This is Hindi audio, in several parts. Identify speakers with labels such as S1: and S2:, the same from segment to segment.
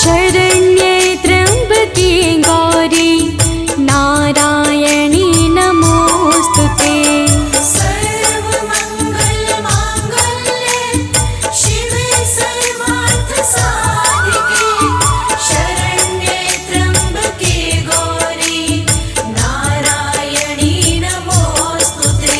S1: शरण्ये त्र्यम्बके गौरी नारायणी नमोस्तुते।
S2: सर्वमङ्गलमाङ्गल्ये शिवे सर्वार्थसाधिके शरण्ये त्र्यम्बके गौरी नारायणी नमोस्तुते।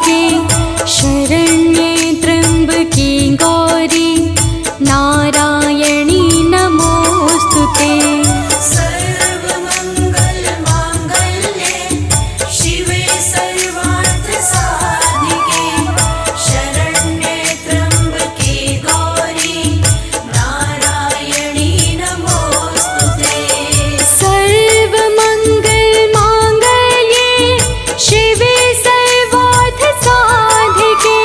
S1: साधिके शरण्ये त्र्यम्बके गौरी नारायणी नमोऽस्तु ते।
S2: सर्वमङ्गलमाङ्गल्ये शिवे सर्वार्थसाधिके शरण्ये त्र्यम्बके गौरी नारायणी नमोऽस्तु ते।
S1: सर्वमङ्गलमाङ्गल्ये शिवे सर्वार्थसाधिके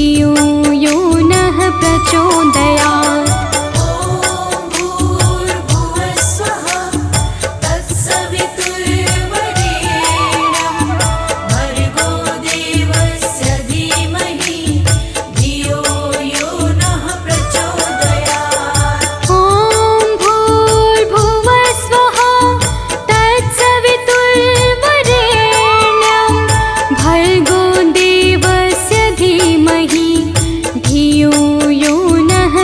S1: धियो यो नः प्रचोदयात्।
S2: ॐ भूर्भुवः स्वः तत्सवितुर्वरेण्यं भर्गो देवस्य धीमहि धियो यो नः प्रचोदयात्।
S1: ॐ भूर्भुवः स्वः तत्सवितुर्वरेण्यं भर्गो देवस्य धीमहि धियो यो नः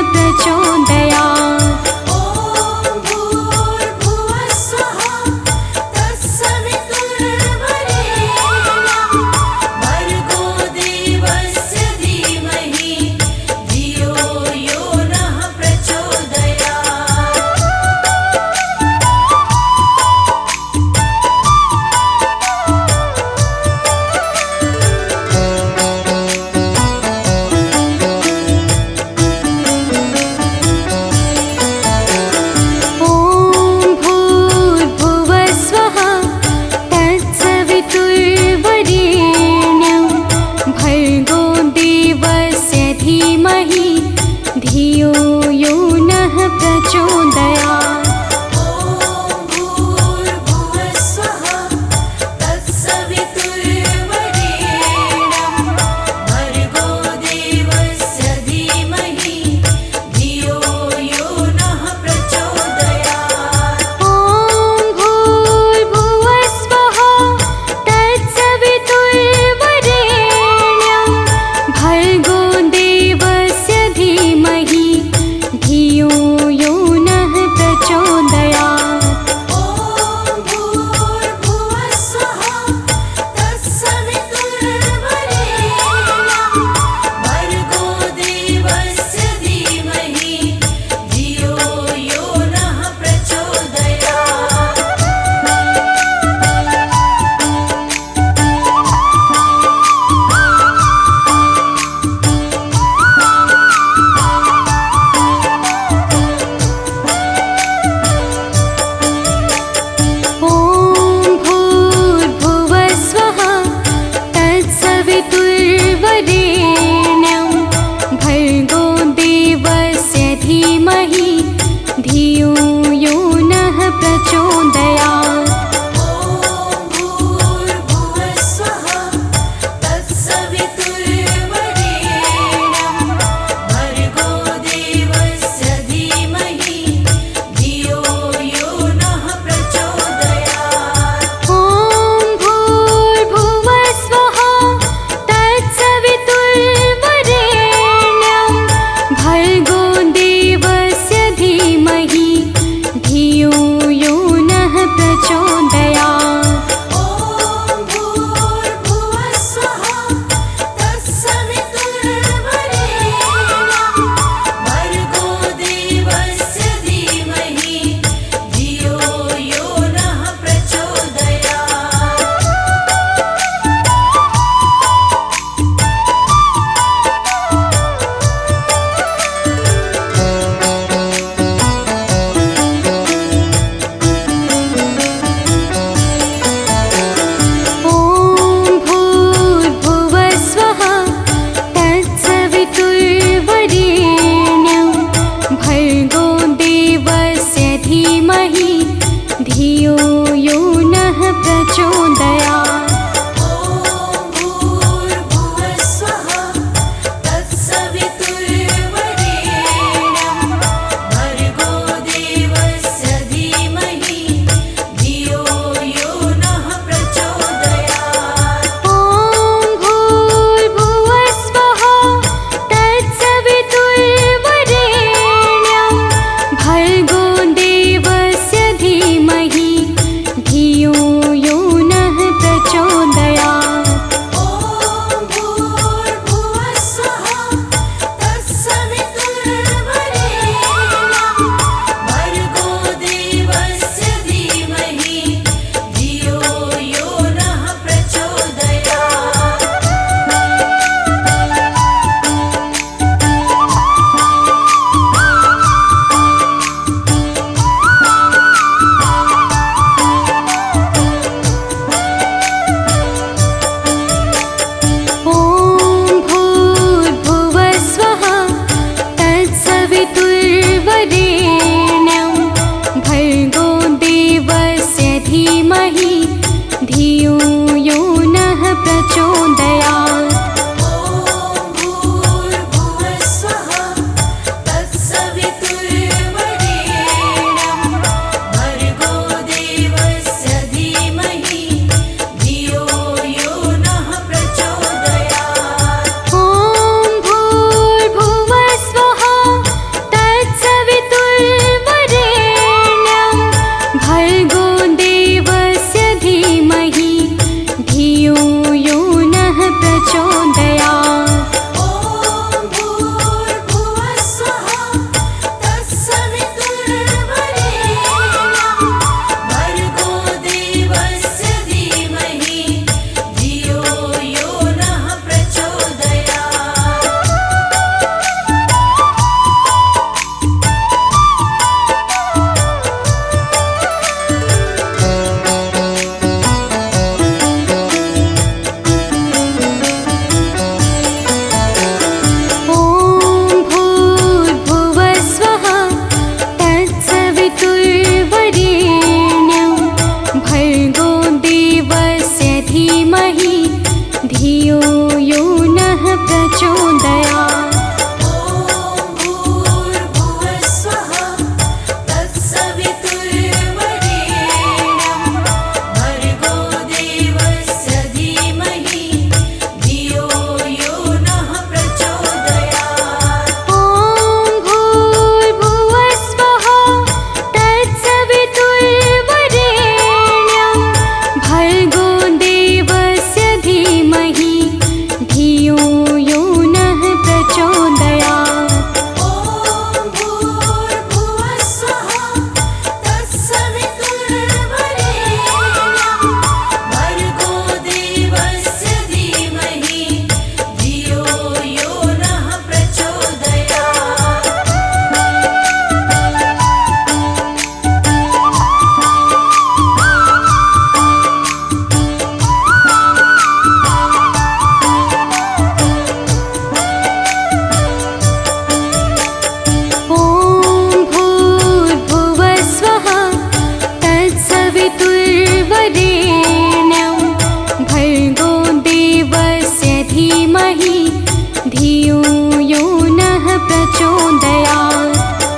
S1: प्रचोदयात्।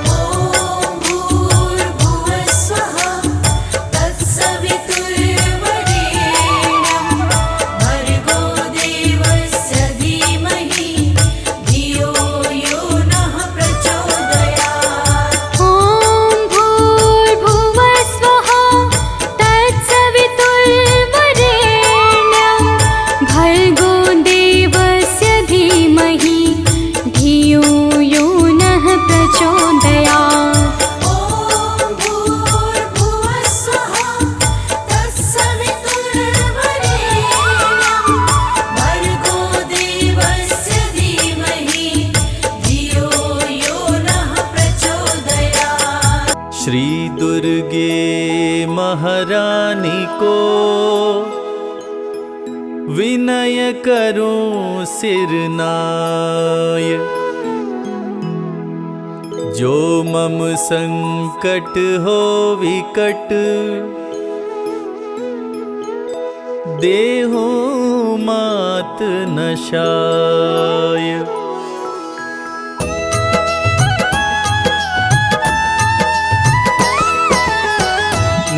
S2: ॐ भूर्भुवः स्वः तत्सवितुर्वरेण्यं भर्गो देवस्य धीमहि धियो यो नः प्रचोदयात्।
S1: ॐ भूर्भुवः स्वः तत्सवितुर्वरेण्यं भर्गो देवस्य धीमहि धियो यो नः प्रचोदयात्।
S2: ॐ भूर्भुवः स्वः तत्सवितुर्वरेण्यं भर्गो देवस्य धीमहि धियो यो नः प्रचोदयात्।
S3: श्री दुर्गे महारानी को विनय करूं सिरनाय, जो मम संकट हो विकट देहु मात नशाय।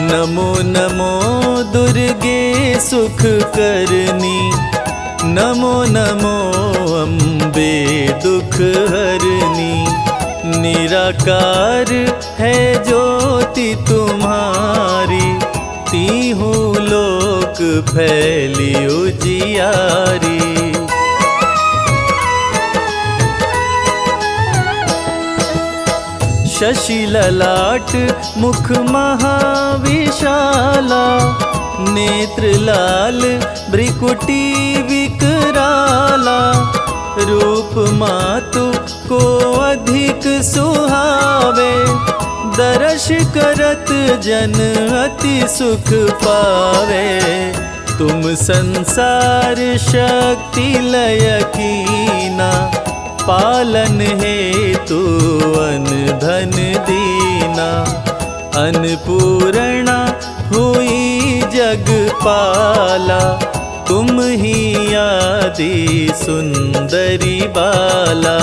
S3: नमो नमो दुर्गे सुख करनी, नमो नमो अम्बे दुख हरनी। निराकार है ज्योति तुम्हारी, तीहू लोक फैली उजियारी। शशि ललाट मुख महाविशाला, नेत्र लाल भ्रिकुटी विकराला। रूप मातु को अधिक सुहावे, दर्श करत जन अति सुख पावे। तुम संसार शक्ति लय कीना, पालन हेतु अन धन दीना। अन्नपूर्णा हुई जगपाला, तुम ही आदि सुंदरी बाला।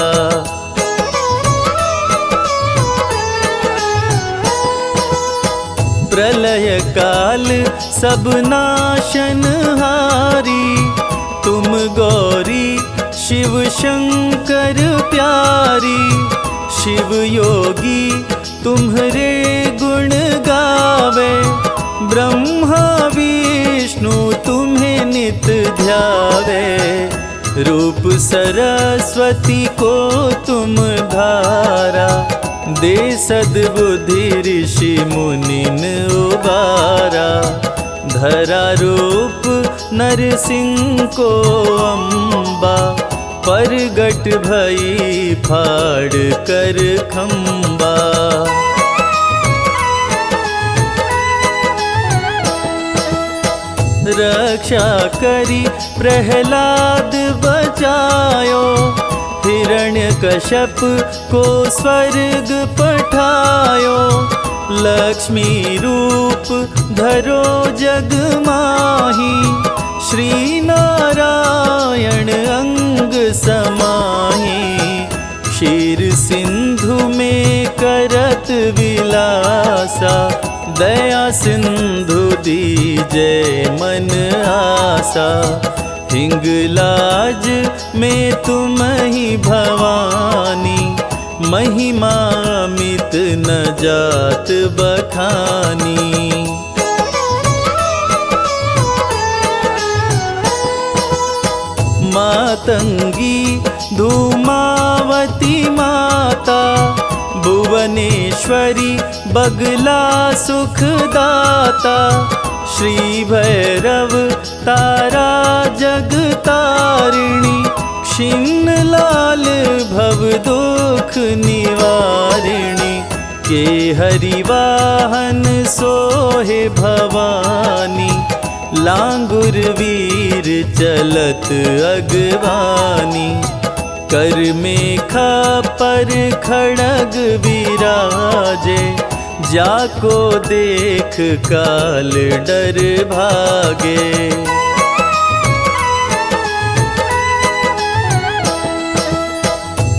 S3: प्रलय काल सब नाशनहारी, तुम गौरी शिव शंकर प्यारी। शिव योगी तुम्हारे गुण गावे, ब्रह्मा विष्णु तुम्हें नित ध्यावे। रूप सरस्वती को तुम धारा, दे सद्बुद्धि ऋषि मुनिन उबारा। धरा रूप नरसिंह को अम्बा, परगट भई फाड़ कर खम्बा। रक्षा करी प्रहलाद बचायो, हिरण्यकश्यप को स्वर्ग पठायो। लक्ष्मी रूप धरो जग माही, श्री नारायण अंग समाही। क्षीर सिंधु में करत विलासा, दया सिंधु दीजय मन आसा। हिंगलाज में तुम ही भवानी, महिमा मित न जात बखानी। मातंगी धूमावती माता, भुवनेश्वरी बगला सुखदाता। श्री भैरव तारा जगतारिणी, क्षीण लाल भव दुख निवारिणी। के हरिवाहन सोहे भवानी, लांगुर वीर चलत अगवानी। कर मेखा पर खड़ग विराजे, जाको देख काल डर भागे।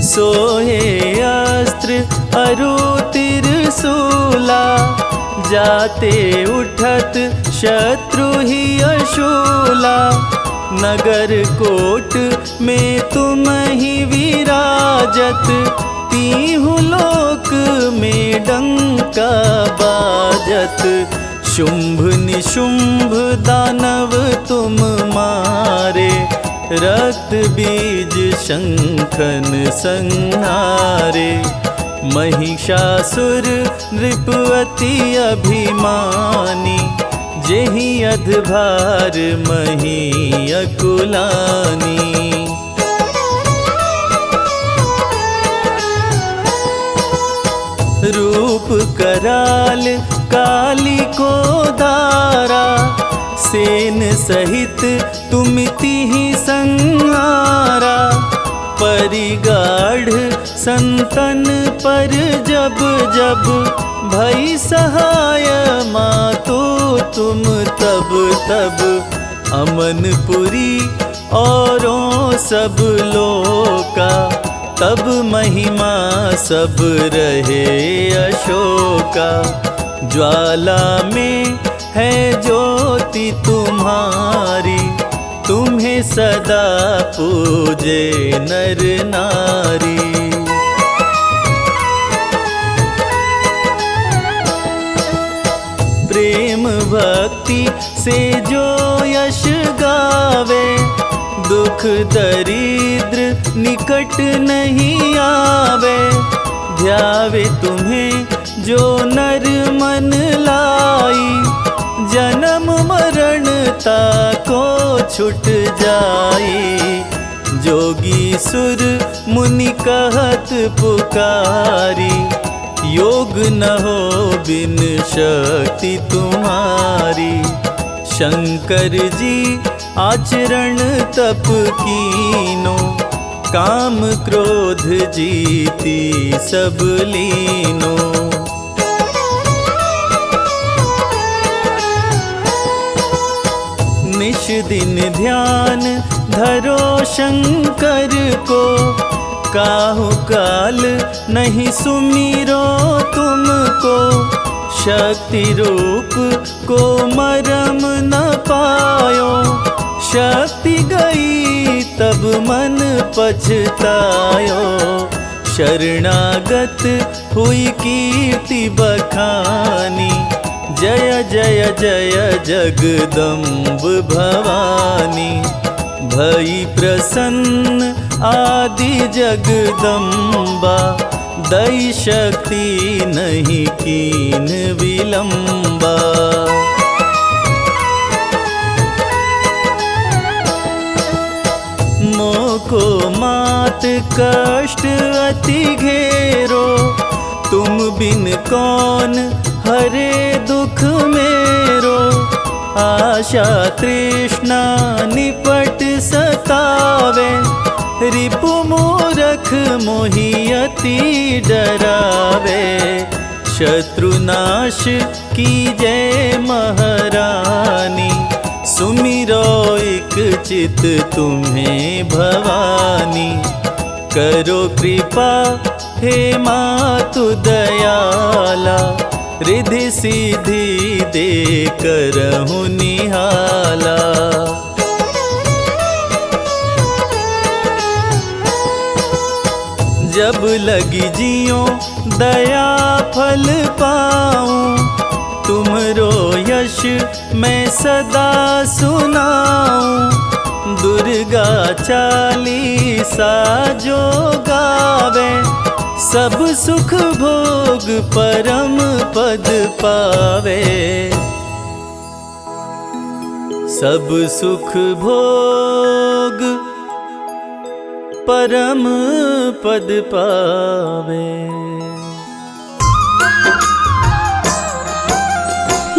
S3: सोहे शस्त्र अरु तिरसूला, जाते उठत शत्रु ही अशूला। नगर कोट में तुम ही विराजत, तीहु लोक में डंका बाजत। शुंभ निशुंभ दानव तुम मारे, रक्त बीज शंखन संहारे। महिषासुर नृपति अभिमानी, जेहि अधभार मही अकुलानी। रूप कराल काली को दारा, सेन सहित तुमिति ही संहारा। परिगाढ़ संतन पर जब जब, भई सहाय मातो तुम तब तब। अमनपुरी औरों सब लोका, तब महिमा सब रहे अशोका। ज्वाला में है ज्योति तुम्हारी, तुम्हें सदा पूजे नर नारी। प्रेम भक्ति से जो यश गावे, दुख दरिद्र निकट नहीं आवे। ध्यावे तुम्हें जो नर मन लाई, जन्म मरण ताको छुट जाई। जोगी सुर मुनि कहत पुकारी, योग न हो बिन शक्ति तुम्हारी। शंकर जी आचरण तप कीनो, काम क्रोध जीती सब लीनो। निश दिन ध्यान धरो शंकर को, काहु काल नहीं सुमिरो तुमको। शक्ति रूप को मरम न पायो, शक्ति गई तब मन पछतायो। शरणागत हुई कीर्ति बखानी, जय जय जय जगदम्ब भवानी। भई प्रसन्न आदि जगदम्बा, दई शक्ति नहीं कीन विलंबा। मोको मात कष्ट अति घेरो, तुम बिन कौन हरे दुख मेरो। आशा तृष्णा निपट सतावे, रिपु मूरख मोहि अति डरावे। शत्रुनाश कीजै महारानी, सुमिरो एक चित तुम्हें भवानी। करो कृपा हे मातु दयाला, रिधि सिद्धि दे करहु निहाला। जब लगी जियो दया फल पाऊं, तुमरो यश मैं सदा सुनाऊं। दुर्गा चालीसा जो गावे, सब सुख भोग परम पद पावे। सब सुख भोग परम पद पावे।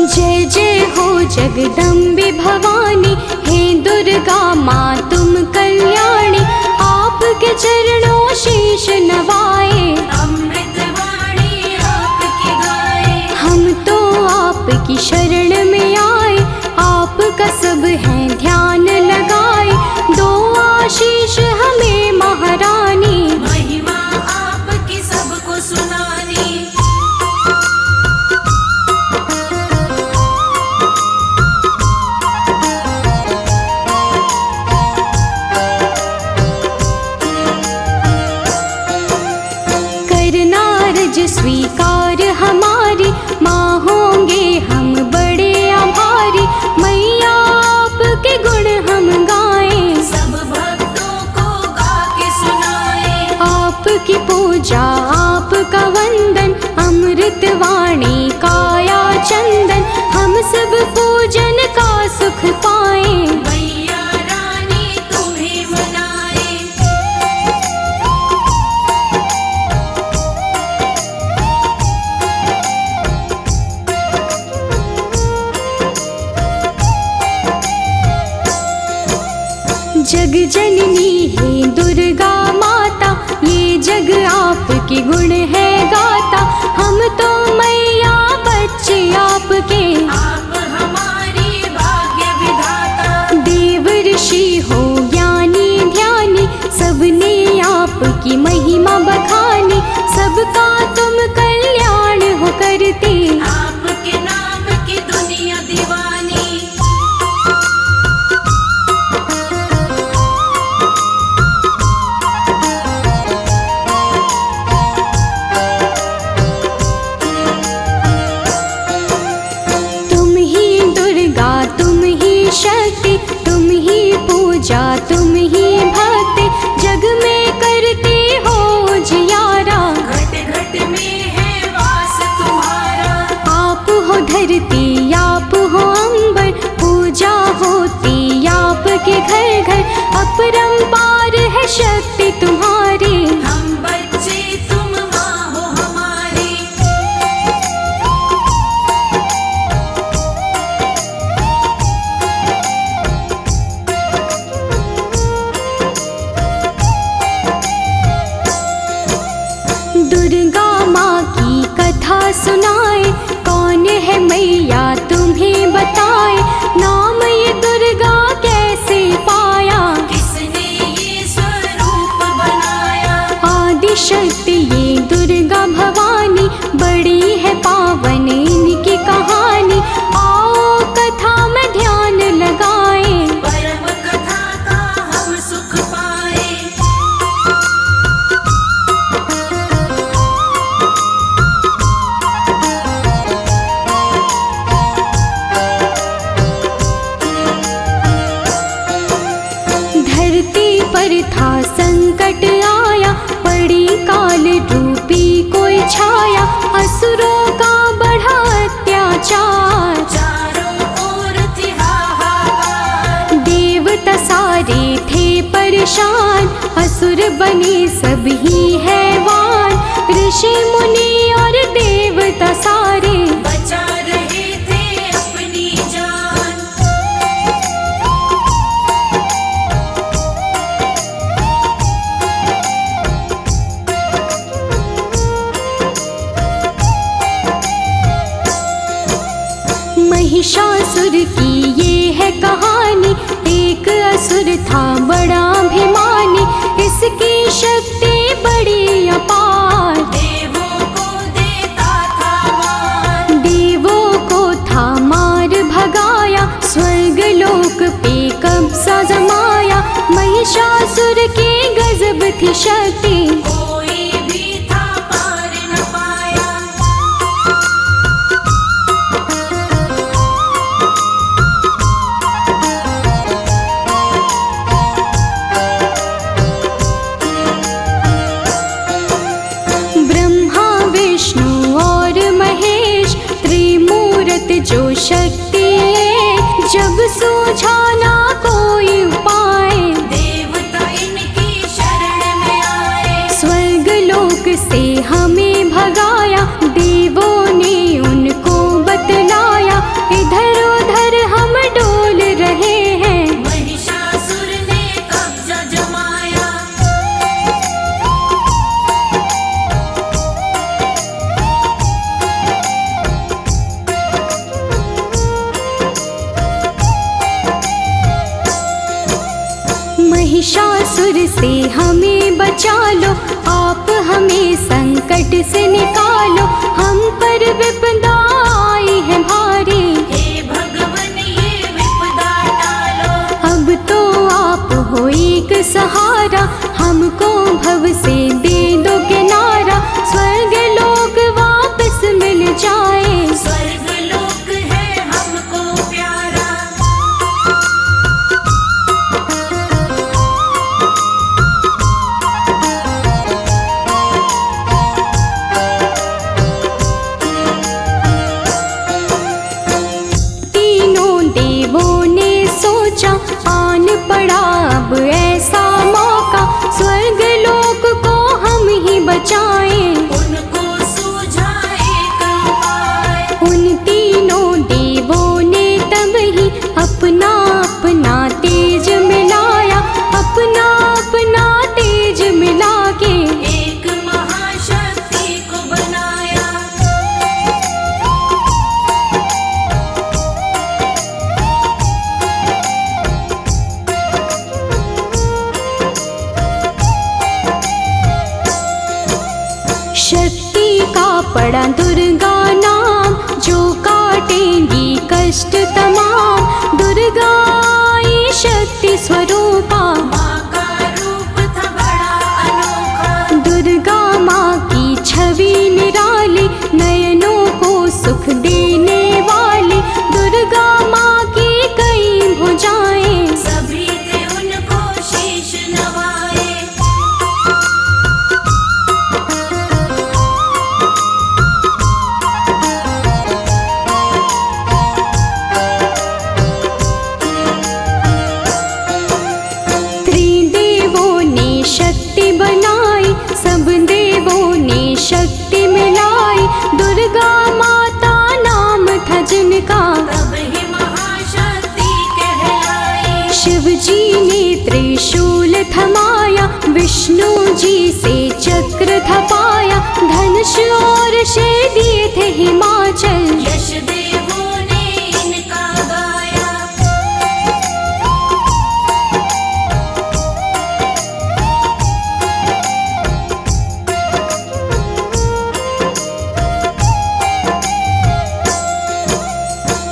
S1: जय जय हो जगदम्बे भवानी, हे दुर्गा माँ तुम कल्याणी। आपके चरणों शीश नवाए,
S2: अमृत वाणी आपकी गाए।
S1: हम तो आपकी शरण में आए, आपका सब है ध्यान लगाए। दो आशीष हमें महारानी,
S2: महिमा आपकी सबको सुनाए।
S1: रोज स्वीकार हमारी, माँ होंगे हम बड़े आभारी। मैया आपके गुण हम गाएं,
S2: सब भक्तों को गा के सुनाए।
S1: आपकी पूजा आपका वंदन, अमृत वाणी काया चंदन। हम सब पूजन का सुख पाएं,
S2: मैया रानी तुम्हें मनाए।
S1: जग जननी है दुर्गा माता, ये जग आपके गुण है गाता। हम तो मैया बच्चे आपके,
S2: आप हमारी भाग्य विधाता।
S1: देव ऋषि हो ज्ञानी ध्यानी, सबने आपकी महिमा बखानी। सबका तुम कल्याण हो करते,
S2: आपके नाम की दुनिया दीवानी।
S1: तुम ही दुर्गा तुम ही शक्ति, तुम ही पूजा तुम ही भक्ति। जग में करते हो जियारा,
S2: घट घट में है वास तुम्हारा।
S1: आप हो धरती आप हो अंबर, पूजा होती आपके घर घर। अपरंपार है शक्ति तुम्हारी,
S2: हम बच्चे तुम माँ हो हमारी।
S1: दुर्गा माँ की कथा सुनाए, कौन है मैया तुम्हें बताए। नाम ये दुर्गा कैसे पाया,
S2: किसने ये स्वरूप बनाया।
S1: आदि शक्ति ये दुर्गा भवानी, बड़ी है पावन इनकी कहानी। आओ कथा में ध्यान लगाएं,
S2: परम कथा का हम सुख पाए।
S1: धरती पर था संकट आया, पड़ी काल रूपी कोई छाया। असुरों का बढ़ा अत्याचार,
S2: चारों ओर थी हाहाकार।
S1: देवता सारे थे परेशान, असुर बने सभी हैवान। ऋषि मुनि और देवता सारे,
S2: बचा रहे थे अपनी जान।
S1: महिषासुर की ये है कहानी, एक असुर था बड़ा अभिमानी। इसकी शक्ति बड़ी अपार,
S2: देवों को देता था मान।
S1: देवों को था मार भगाया, स्वर्ग लोक पे कब्जा जमाया। महिषासुर की गजब थी शक्ति,
S2: कोई भी था पार न पाया।
S1: ब्रह्मा विष्णु और महेश, त्रिमूर्त जो शक्ति है। जब सूझा ना कोई उपाय,
S2: देवता इनकी शरण में आए।
S1: स्वर्ग लोक से हमें भगाया, देवों ने उनको बतलाया। इधर उधर हम डोल रहे हैं,
S2: महिषासुर ने कब्जा जमाया।
S1: महिषासुर से हमें बचा लो, आप हमें संकट से निकालो। हम पर विपदा आई है भारी,
S2: हे भगवन ये विपदा टालो।
S1: अब तो आप हो एक सहारा। हमको भव से दे दो किनारा, स्वर्ग लोक शक्ति का पड़ा दुर्गा नाम, जो काटेंगी कष्ट तमाम। दुर्गा आई शक्ति स्वरूपा,
S2: माँ का रूप था बड़ा अनोखा।
S1: दुर्गा माँ की छवि निराली, नयनों को सुख देने वाली। दुर्गा माँ की कई भुजाएं,
S2: सभी थे उनको शीश नवाए।
S1: त्रिदेवों ने शक्ति बनाई, सब देवों ने शक्ति मिलाई। दुर्गा माता नाम था जिनका,
S2: तब ही महाशक्ति कहलाई।
S1: शिव जी ने त्रिशूल थमाया, विष्णु जी से चक्र थपाया। धनुष और शे दिए थे हिमाचल,
S2: यश देवों ने इनका गाया।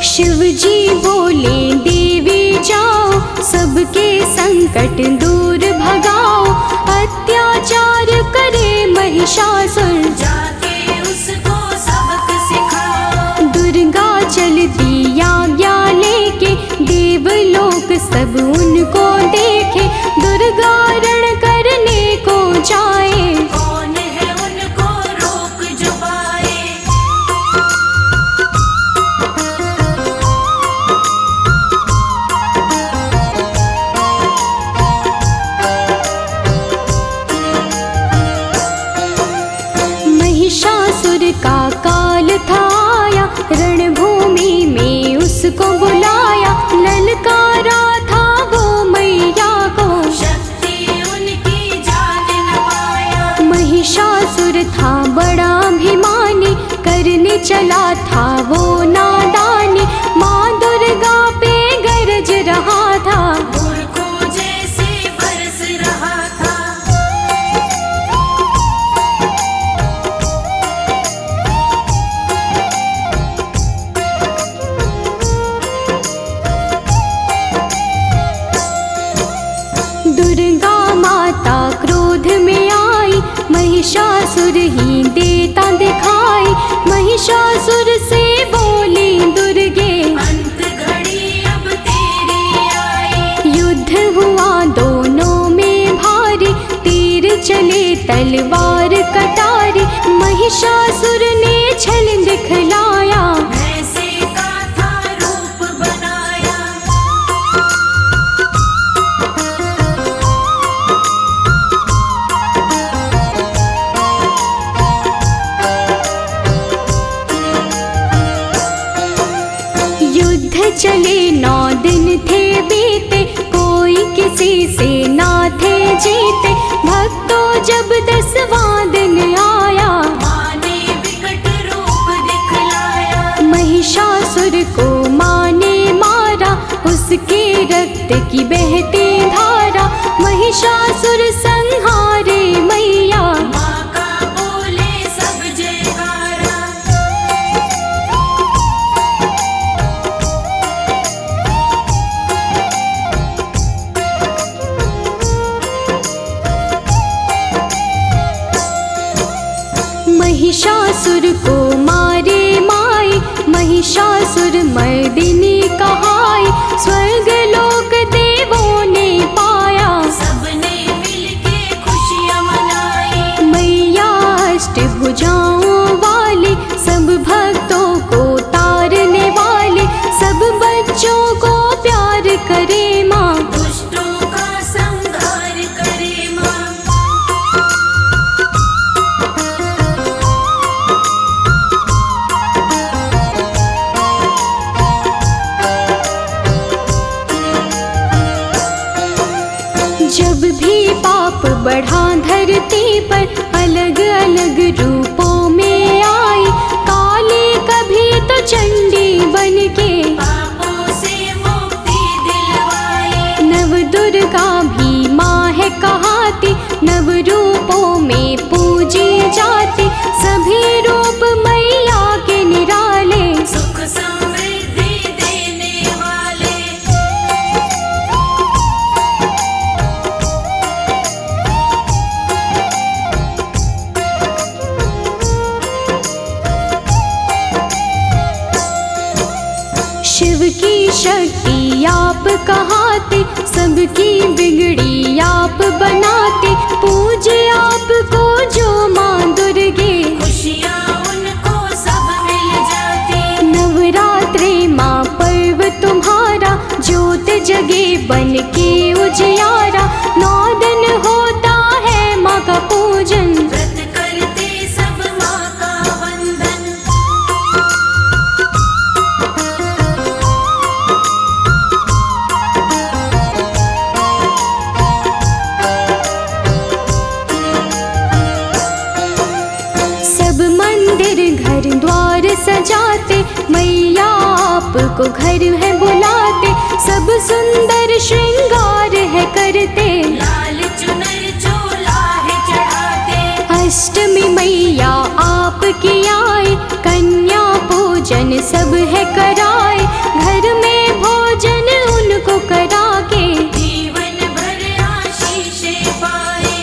S1: शिव जी बोले देवी जाओ, सबके संकट दूर भगाओ। अत्याचार करे महिषासुर,
S2: जाके उसको सबक सिखाओ।
S1: दुर्गा चलती आज्ञा लेके, देवलोक सब उनको देखे। दुर्गा रण करने को जाए,
S2: कौन है उनको रोक जो पाए।
S1: महिषासुर का काल था आया, रणभूमि में उसको बुलाया। ललकारा था वो मैया को,
S2: शक्ति उनकी जान न पाया।
S1: महिषासुर था बड़ा अभिमानी, करने चला था वो नादानी। माँ दुर्गा पे गरज रहा था,
S2: मूर्खों जैसे बरस रहा था।
S1: दुर्गा माता क्रोध में आई, महिषासुर ही देता दिखाई। महिषासुर से बोली दुर्गे,
S2: अंत घड़ी अब तेरी आई।
S1: युद्ध हुआ दोनों में भारी, तीर चले तलवार कटारी। महिषासुर ने छल दिखलाया,
S2: भैंसे का था रूप बनाया।
S1: युद्ध चले 9 दिन थे बीते, कोई किसी से ना थे जीते। भक्तों जब 10वां दिन आया,
S2: माँ ने विकट रूप दिखलाया।
S1: महिषासुर को माँ ने मारा, उसके रक्त की बहती धारा। महिषासुर संहारे मैया,
S2: माँ का बोले सब जयकारा।
S1: महिषासुर को मारे माई, महिषासुर मर्दिनी कहाई। स्वर्ग लोक देवों ने पाया,
S2: सबने मिलके खुशियाँ मनाई।
S1: मैया अष्टभुजाओं वाली, सब भक्तों को तारने वाली। सब बच्चों को प्यार करे माँ,
S2: दुष्टों का संहार करे माँ।
S1: जब भी पाप बढ़ा धरती पर, अलग अलग रूपों में आई। काली कभी तो चंडी बन के,
S2: पापों से मुक्ति दिलवाई।
S1: नव दुर्गा भी माँ है कहाती। नव रूपों में पूजी जाती, शक्ति आप कहाते, सबकी बिगड़ी आप बनाते। पूजे आपको जो माँ दुर्गे,
S2: खुशियाँ उनको सब मिल जाती।
S1: नवरात्रे माँ पर्व तुम्हारा, ज्योत जगे बन के उजियारा। 9 दिन होता है माँ का पूजन,
S2: व्रत करते सब माँ का वंदन।
S1: सब मंदिर घर द्वार सजाते, मैया आपको घर है बुलाते। सब सुंदर श्रृंगार है करते,
S2: लाल चुनर चोला है चढ़ाते।
S1: अष्टमी मैया आपकी आए, कन्या पूजन सब है कराए। घर में भोजन उनको करा के,
S2: जीवन भर आशीषें पाए।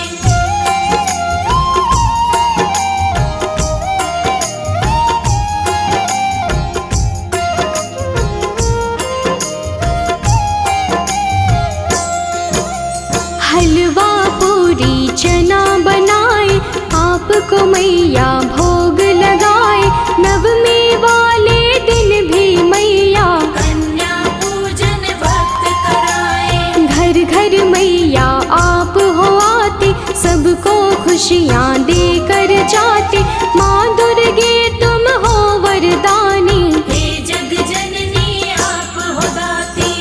S1: हलवा पूरी चना बनाए, आपको मैया भोग लगाए। नवमी वाले दिन भी मैया
S2: कन्या पूजन भक्त कराए।
S1: घर घर मैया आप हो आते, सबको खुशियाँ देकर जाते। माँ दुर्गे तुम हो वरदानी,
S2: हे जग जननी आप हो दाती।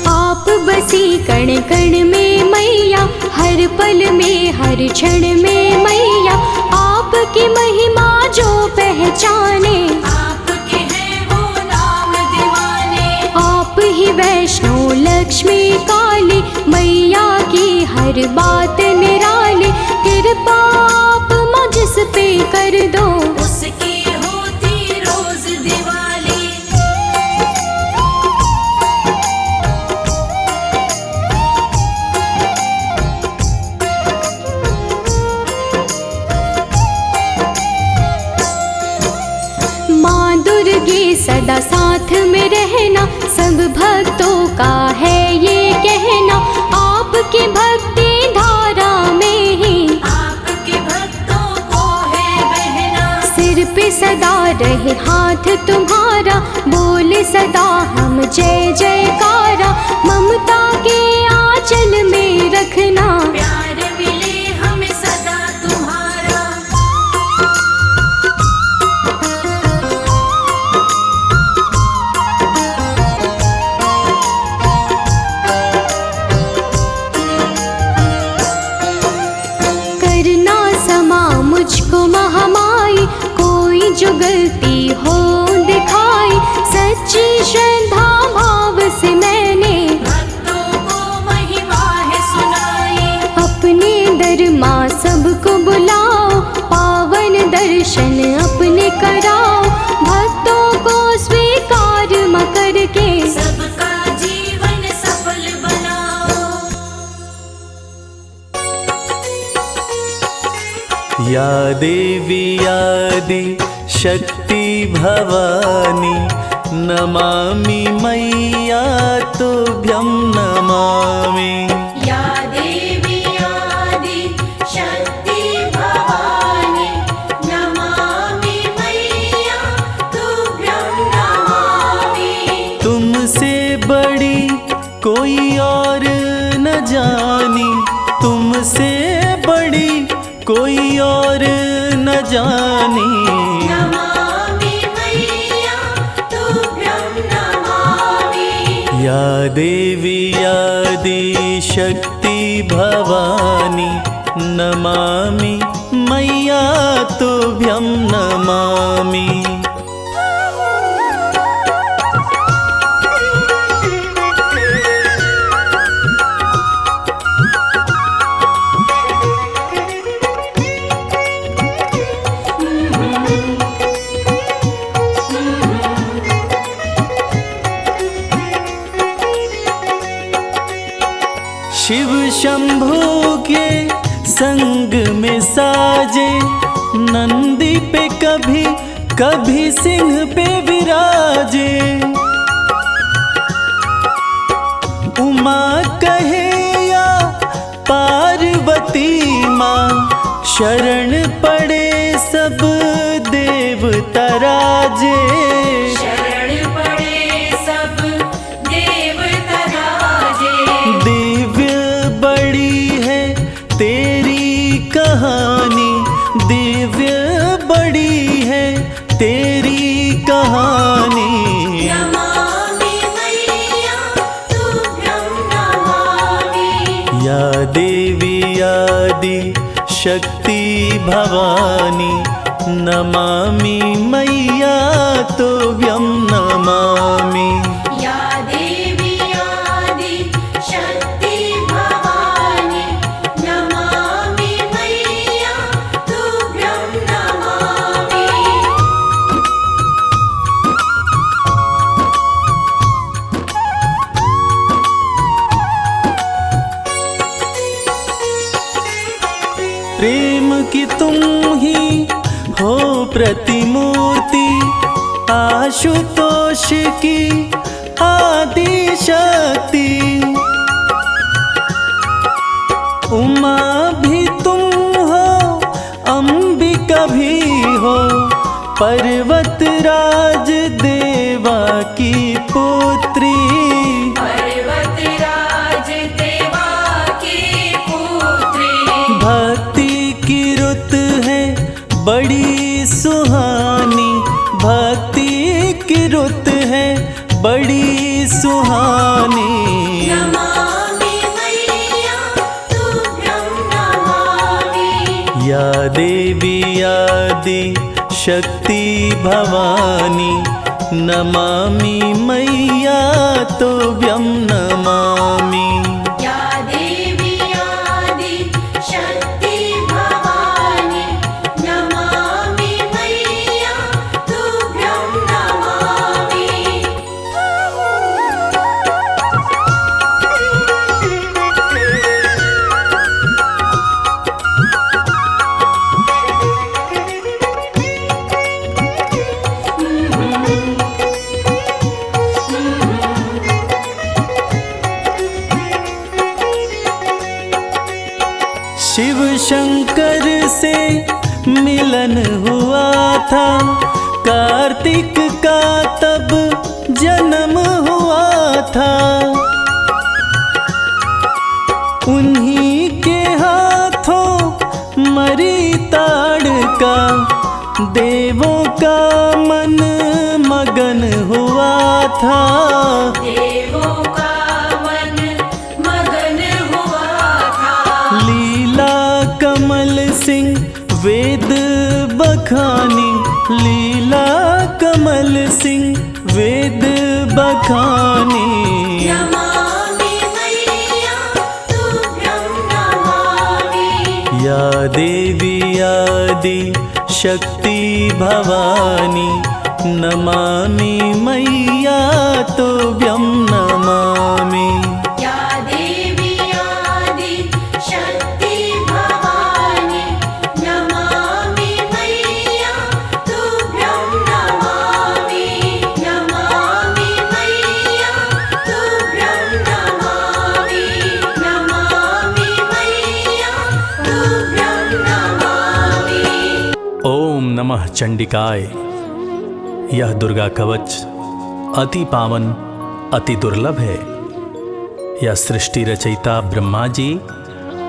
S1: आप बसी कण कण में मैया, हर पल में हर क्षण में मैया। आपकी महिमा जो पहचाने,
S2: आपके हैं वो नाम दीवाने।
S1: आप ही वैष्णो लक्ष्मी काली, मैया की हर बात निराली। कृपा आप मुझ पे कर दो,
S2: उसकी होती रोज दिवाली।
S1: माँ दुर्गे सदा साथ में रहना, सब भक्तों का है ये कहना। आपकी भक्ति धारा में ही
S2: आपके भक्तों को है बहना।
S1: सिर पे सदा रहे हाथ तुम्हारा, बोले सदा हम जय जयकारा। ममता के आंचल में रखना,
S2: प्यार मिले हमें सदा तुम्हारा।
S1: करना समा मुझको महामाई, कोई जो गलती हो दिखाई। सच्ची श्रद्धा भाव से मैंने
S2: भक्तों को महिमा है सुनाई।
S1: अपने दर माँ सबको बुलाओ, पावन दर्शन अपने कराओ। भक्तों को स्वीकार माँ करके,
S2: सबका जीवन सफल बनाओ।
S3: या देवी आदि शक्ति भवानी, नमामि मैया तुभ्यं नमामि।
S2: या देवी आदि शक्ति भवानी, नमामि मैया तुभ्यं नमामि।
S3: तुमसे बड़ी कोई और न जानी, तुमसे बड़ी कोई और न जानी।
S2: नमामि मैया तुभ्यं नमामि।
S3: या देवी आदि शक्ति भवानी, नमामि मैया तुभ्यं नमामि। शंभू के संग में साजे, नंदी पे कभी कभी सिंह पे विराजे। उमा कहे या पार्वती माँ, शरण पड़े सब देवता राजे।
S2: शरण पड़े सब देवता राजे।
S3: दिव्य बड़ी है तेरी कहानी, दिव्य बड़ी है तेरी कहानी।
S2: नमामि मैया तुभ्यं नमामि।
S3: या देवी आदि शक्ति भवानी, नमामि मैया तुभ्यं नमामि।
S2: या देवी आदि शक्ति भवानी, नमामि मैया तुभ्यं नमामि।
S3: प्रेम की तुम ही हो प्रतिमूर्ति, आशुतोष की आदि शक्ति। उमा भी तुम हो, अंबिका भी हो, पर्वतराज देवा की पुत्री।
S2: पर्वतराज देवा की पुत्री।
S3: भक्ति की रुत है बड़ी सुहानी, भक्ति की रुत है बड़ी सुहानी।
S2: नमामि मैया तुभ्यं नमामि।
S3: या देवी आदि शक्ति भवानी, नमामि मैया तुभ्यं नमामि।
S2: या देवी आदि शक्ति भवानी, नमामि मैया तुभ्यं नमामि।
S3: शिव शंकर से मिलन हुआ था, कार्तिक का तब जन्म हुआ था। उन्हीं के हाथों मरी ताड़का, देवों का मन मगन हुआ था।
S2: देवों का मन मगन हुआ था।
S3: लीला कमल सिंह वेद बखानी, लीला कमल सिंह वेद बखानी।
S2: नमामि मैया तुभ्यं नमामि।
S3: या देवी आदि शक्ति भवानी, नमामि मैया तुभ्यं नमामि।
S2: या देवी आदि शक्ति भवानी, नमामि मैया तुभ्यं नमामि। नमामि मैया तुभ्यं नमामि। नमामि मैया तुभ्यं नमामि।
S3: ओम नमः चंडिकाय। यह दुर्गा कवच अति पावन, अति दुर्लभ है। यह सृष्टि रचयिता ब्रह्मा जी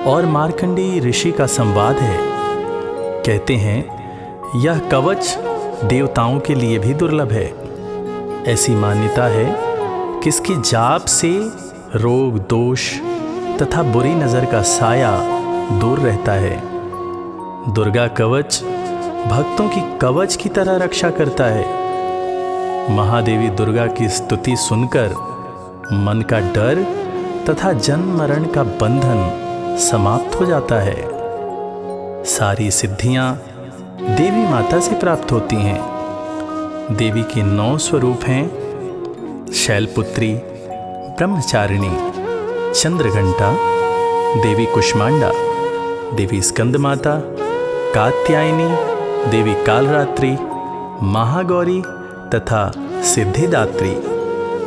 S3: और मार्कंडेय ऋषि का संवाद है। कहते हैं यह कवच देवताओं के लिए भी दुर्लभ है। ऐसी मान्यता है कि इसके जाप से रोग, दोष तथा बुरी नज़र का साया दूर रहता है। दुर्गा कवच भक्तों की कवच की तरह रक्षा करता है। महादेवी दुर्गा की स्तुति सुनकर मन का डर तथा जन्म मरण का बंधन समाप्त हो जाता है। सारी सिद्धियां देवी माता से प्राप्त होती हैं। देवी के 9 स्वरूप हैं: शैलपुत्री, ब्रह्मचारिणी, चंद्रघंटा, देवी कुष्मांडा, देवी स्कंद माता, कात्यायनी, देवी कालरात्रि, महागौरी तथा सिद्धिदात्री।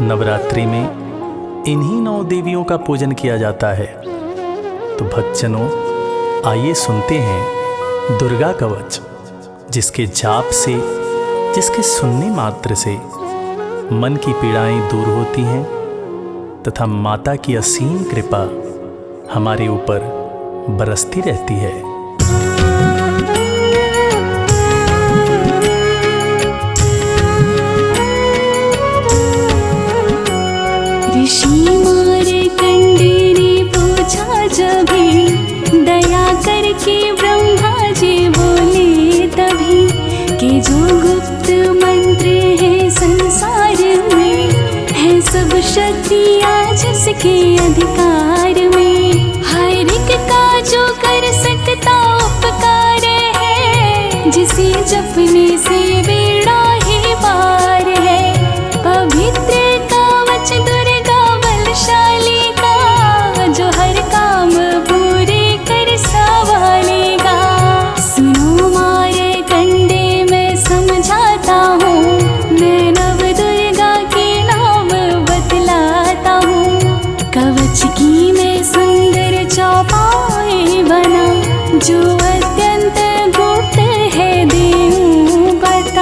S3: नवरात्रि में इन्हीं 9 देवियों का पूजन किया जाता है। तो भक्तजनों, आइए सुनते हैं दुर्गा कवच, जिसके जाप से, जिसके सुनने मात्र से मन की पीड़ाएं दूर होती हैं तथा माता की असीम कृपा हमारे ऊपर बरसती रहती है।
S1: ऋषि मार्कंडे ने पूछा जभी, दया करके ब्रह्मा जी बोले तभी, कि जो गुप्त मंत्र है संसार में, है सब शक्तियाँ जिसके अधिकार में। हर एक का जो कर सकता उपकार है, जिसे जपने से बेड़ा ही पार है। पवित्र कवच दुर्गा बलशाली का, जो हर काम पूरे कर संभालेगा। सुनो मार्कंडे मैं समझाता हूँ, मैं नव दुर्गा के नाम बतलाता हूँ। कवच की मैं सुंदर चौपाई बना, जो अत्यंत गुप्त है देऊँ बता।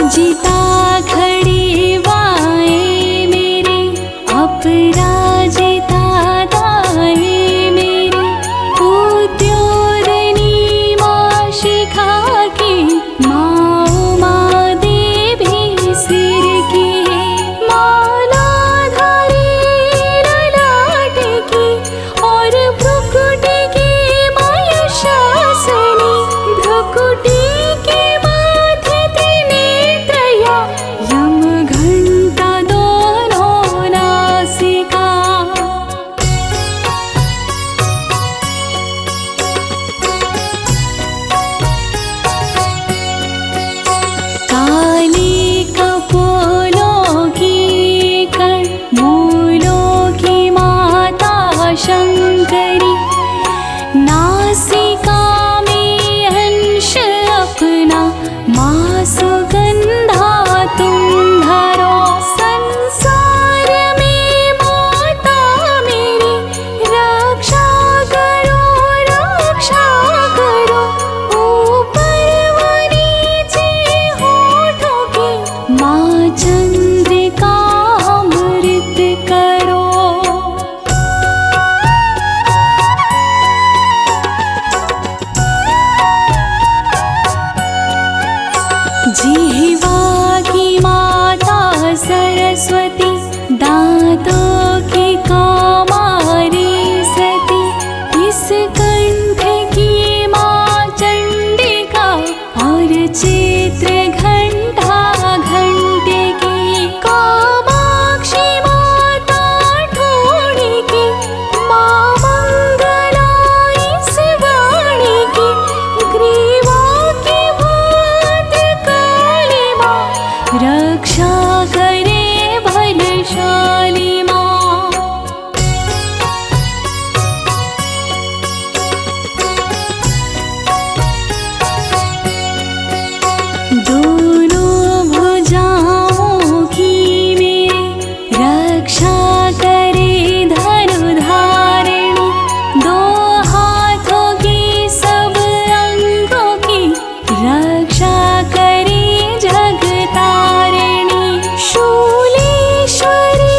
S1: पूजिता खड़ी बाएं मेरे, अपराजिता दाएं मेरे, उद्योतनी माँ शिखा की, माँ उमा देवी सिर की, मालाधारी ललाट की, और भ्रुकुटी की माँ यशासनी, भ्रुकुटी के माथे त्रिनेत्रया, यम घंटा दोनों नासिका। काली कपोलों की कण, मूलों की माता शंकरी, नासिका में अंश अपना, माँ सुगंधा तुम धरो। संसार में माता मेरी, रक्षा करो रक्षा करो, ऊपर व नीचे होठों की, माँ चंद्रिका अमृत करो। जिह्वा की माता सरस्वती, दांतों की कामारी सती, इस कंठ की माँ चंडिका, और चित्र घंटा घंटिकी, कामाक्षी माता ठोड़ी की, माँ मंगला इस वाणी की, ग्रीवा की भात काली माँ, रक्षा करे बलशाली माँ। दोनों भुजाओं की मेरे, रक्षा करे धनुधारिणी, दो हाथों की सब अंगों की, रक्षा करे जगतारिणी, शूलेश्वरी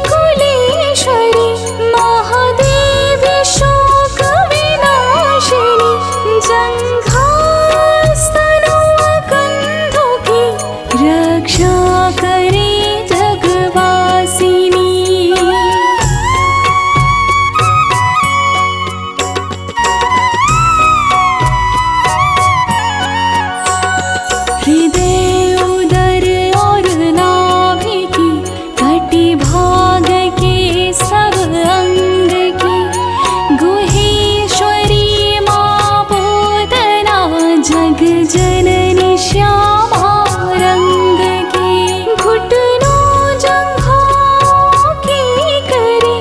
S1: कुलेश्वरी, महादेवी शोक विनाशिनी, जंघास्तनों कंधों की, रक्षा करे जगवासिनी। हृदय उदर और नाभि की, कटी भाग के सब अंग की, गुहेश्वरी माँ पूतना, जग जननी श्यामा रंग की, घुटनों जंघों की करे,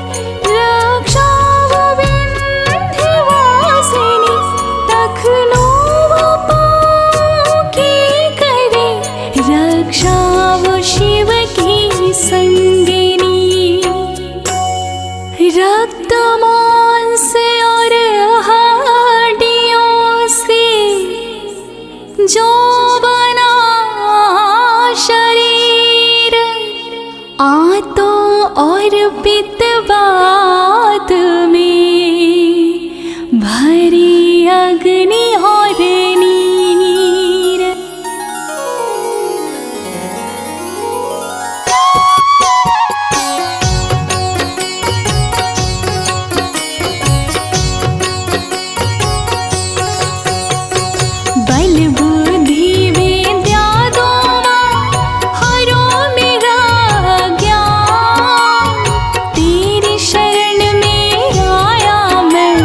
S1: रक्षा विंध्यवासिनी, तखनों पाँव की करे, रक्षा वो शिव की संगिनी। रक्त मांस और हड्डियों से जो बना शरीर, आंतों और पित्तवात में भरी अग्नि और नीर। बल बुद्धि विद्या दो माँ, हरो मेरा ज्ञान, तेरी शरण में आया मैं,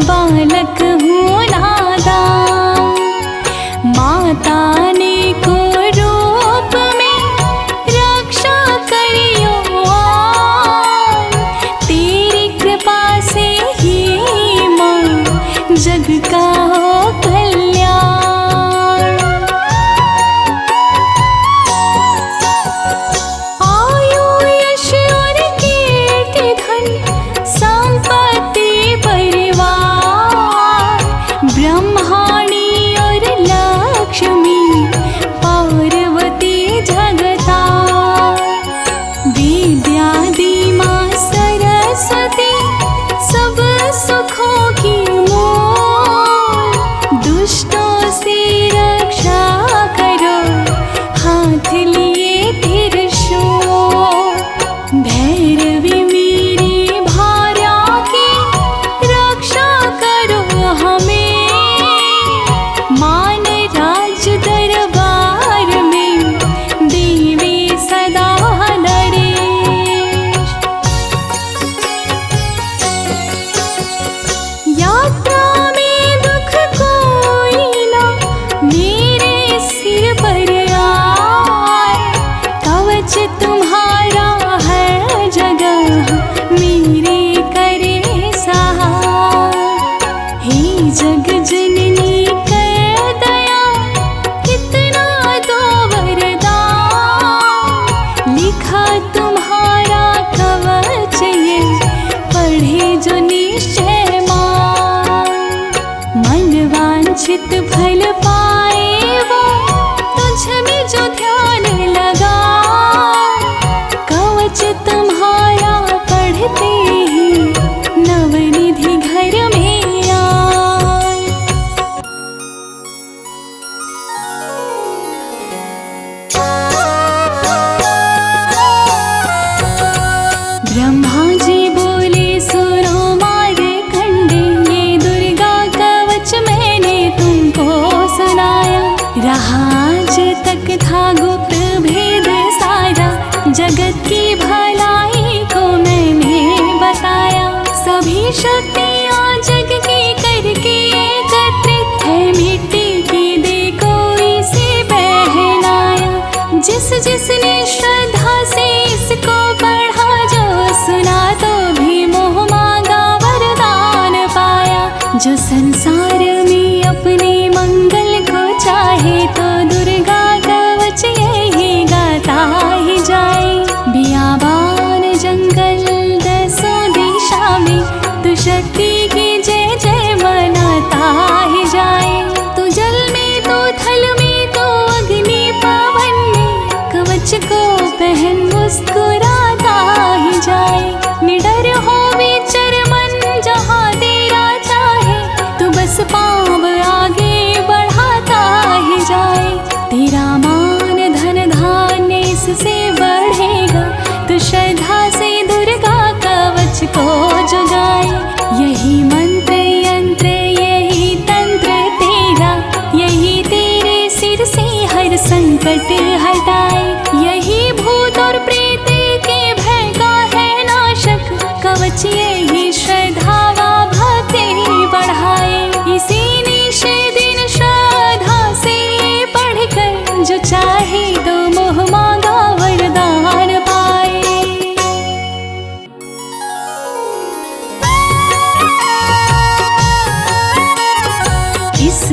S1: बालक हूँ नादान। माता ने को रूप में रक्षा करियो आन, तेरी कृपा से ही माँ जग का हो कल्याण। आयु यश और कीर्ति धन, संपत्ति परिवार, ब्रह्माणी और लक्ष्मी, सिर पर आए। कवच तुम्हारा है जगह मेरे करे सहाय। हे जग जननी कर दया कितना दो वरदान। लिखा तुम्हारा कवच ये पढ़े जो निश्चय मान। मन वांछित फल पाए वो तुझ में जो ध्यान लगा। कवच तुम्हारा पढ़ते ही नवनिधि घर में आए। ब्रह्मा जी बोले सुनो मार्कंडे, ये दुर्गा कवच मैंने तुमको सुनाया। रहा आज तक था गुप्त भेद सारा, जगत की भलाई को मैंने बताया। सभी शक्तियाँ जग की करके एकत्रित है, मिट्टी की दे कोई से पहनाया। जिस जिसने श्रद्धा से इसको पढ़ा, जो सुना तो भी मोह मांगा वरदान पाया। जो संसार में अपने मंगल को चाहे, तो दुर्गा कवच यही गाता ही जाए। बियाबान जंगल दसों दिशा में, तू शक्ति की जय जय मनाता ही जाए। तू जल में तो थल में तो अग्नि पवन में, कवच को पहन मुस्कुराता ही जाए। निडर हो विचर मन जहाँ तेरा चाहे, तू बस पाँव आगे बढ़ाता ही जाए। तेरा मान धन धान्य इससे बढ़ेगा, तो श्रद्धा से दुर्गा कवच को जुगाए। यही मंत्र यंत्र यही तंत्र तेरा, यही तेरे सिर से हर संकट हटाए। यही भूत और प्रेत के भय का है नाशक, कवच यही श्रद्धा व भक्ति बढ़ाए। इसी निश दिन श्रद्धा से पढ़कर, जो चाहे तो मोह मांगा वरदान पाए। इस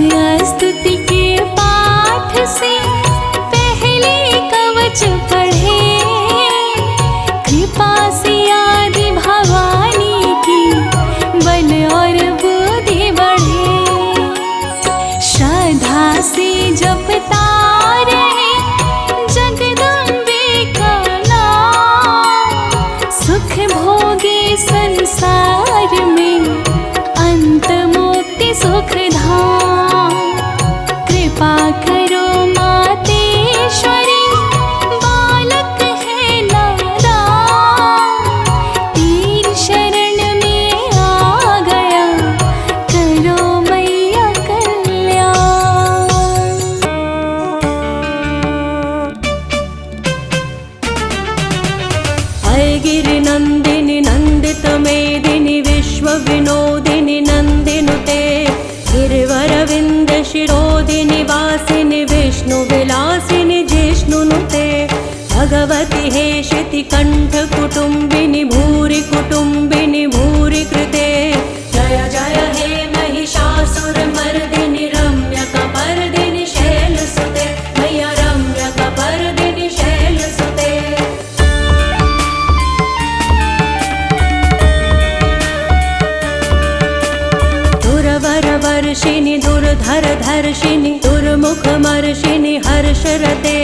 S1: स्तुति के पाठ से पहले कवच पढ़े, कृपा से आदि भवानी की बल और बुद्धि बढ़े। श्रद्धा से जपता रहे जगदम्बे का नाम, सुख भोगे संसार में अंत मुक्ति सुख धाम। कृपा करो मातेश्वरी, बालक है नादान। तेरी शरण में आ गया, करो मैया कल्याण।
S4: अयगिरि नंदिनि नंदित मेदिनि विश्व विनोदिनि नंदिनुते। गिरिवरविंद शिरोदिनि वासिनि विष्णु विलासिनि जिष्णुनुते। भगवति हेशिति कंठ कुटुंबिनि भूरि कुटुंबिनि भूरि कृते। जय जय हे महिषासुर मर्दिनि रम्यकपर्दिनि शैलसुते। मैया रम्यकपर्दिनि शैलसुते। दुर्वरवर्षिणि दुर्धर धर्षिणि दुर्मुखमर्षिणि हर्षरते।